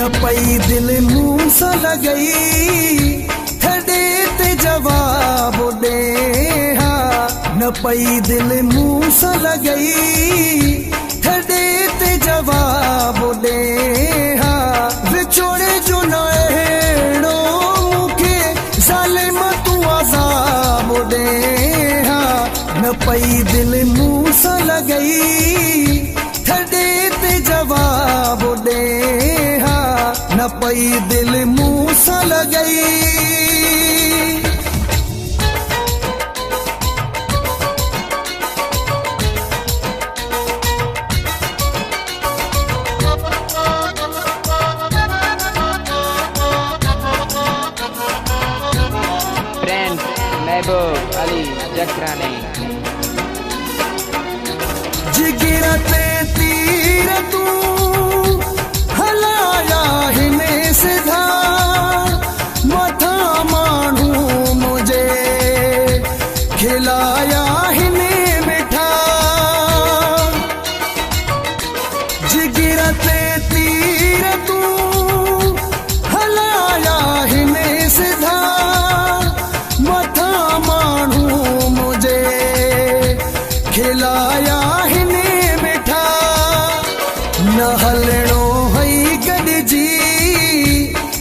न पई दिल मुंह सा लगई थड़े ते जवाब दे न पई दिल मुंह सा लगई थड़े ते जवाब दे विछोड़े जो न अहिड़ो मूंखे ज़ालिम तू अज़ाब दे न पई दिल मुंह सा लगई थड़े ते जवाब दे न पई दिल मुंह सा लगई। महबूब अली जकरानी जिगर ते तीर तू हलाया हिने सिधा मथा माण्हू मुझे खिलाया हिने मिठा जिगर ते तीर तू हलाया हिने सिधा खिलाया हिने मिठा न हलणो हई गॾिजी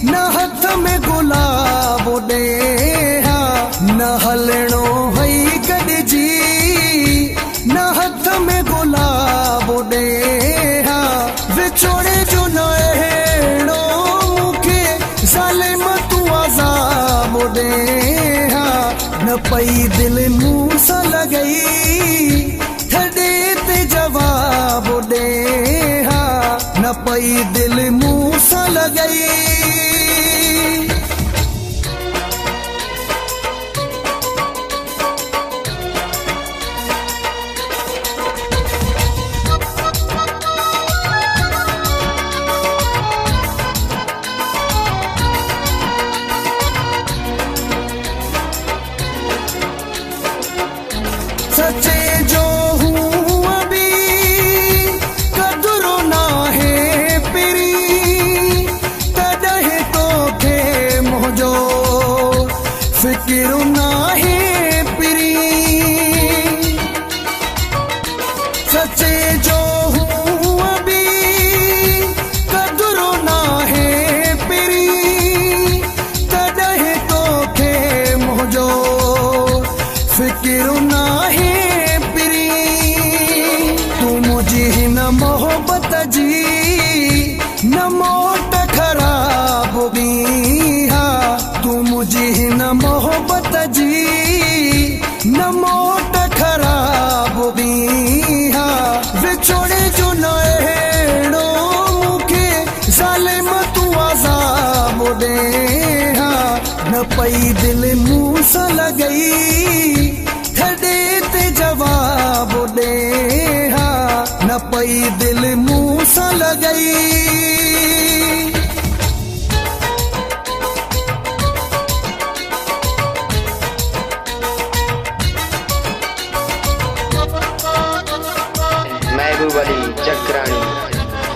न हथ में गुलाब ॾे न हलणो हई गॾिजी न हथ में गुलाब ॾे विछोड़े जो न अहिड़ो मूंखे ज़ालिम तू अज़ाब ॾे न पई दिल मुंह सा लगई थड़े ते जवाब दे न पई दिल मुंह सा लगई। सच्चे जो हूँ अभी कदरो ना है पिरी तॾहिं तोखे मुंहिंजो फिकिर ना है पिरी सच्चे जो हूँ अभी कदरो ना है पिरी तॾहिं तोखे मुंहिंजो फिकिर ना है न मोहब्बत जी न मोट खराब भी तू मुझे न मोहब्बत जी न मोट खराब भी विछोड़े जो न अहिड़ो मूंखे ज़ालिम तू अज़ाब ॾे न पई दिल मुंह सा लगई थड़े ते जवाब ॾे न पई दिल मुंह सा लगई। महबूब अली जकरानी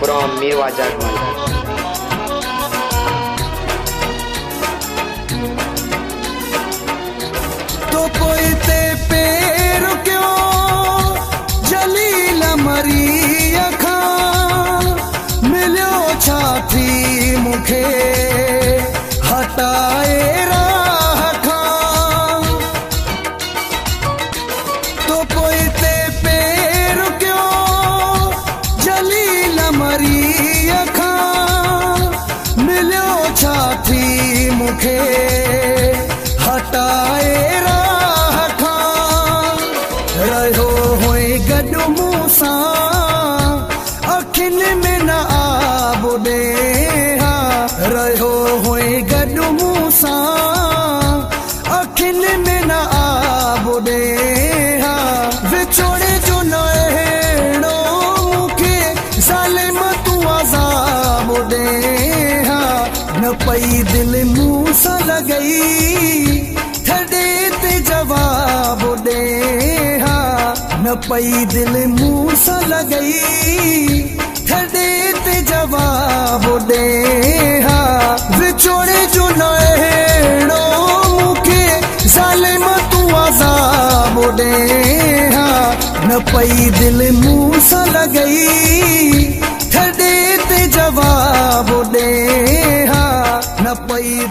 फ्रॉम मेवा जर्मनी तो कोई ते पैर क्यों जलील मरी अखां मिलियो छा थी मूंखे हटाए राह खां तो कोई ते पैर क्यों जलील मरी अखां मिलियो छा थी मूंखे हटाए राह खां रहियो हुई गॾु मूं सां अखियुनि में न आब ॾे रहियो हुई गॾु मूं सां अखियुनि में न आब ॾे विछोड़े जो न अहिड़ो मूंखे ज़ालिम तू अज़ाब ॾे न पई दिल मुंह सा लगई थड़े ते जवाब दे न पई दिल मुंह सा लगई थड़े ते जवाब दे। ॾे न पई दिल मूं सां लॻई ठॾे ते जवाब ॾे न पई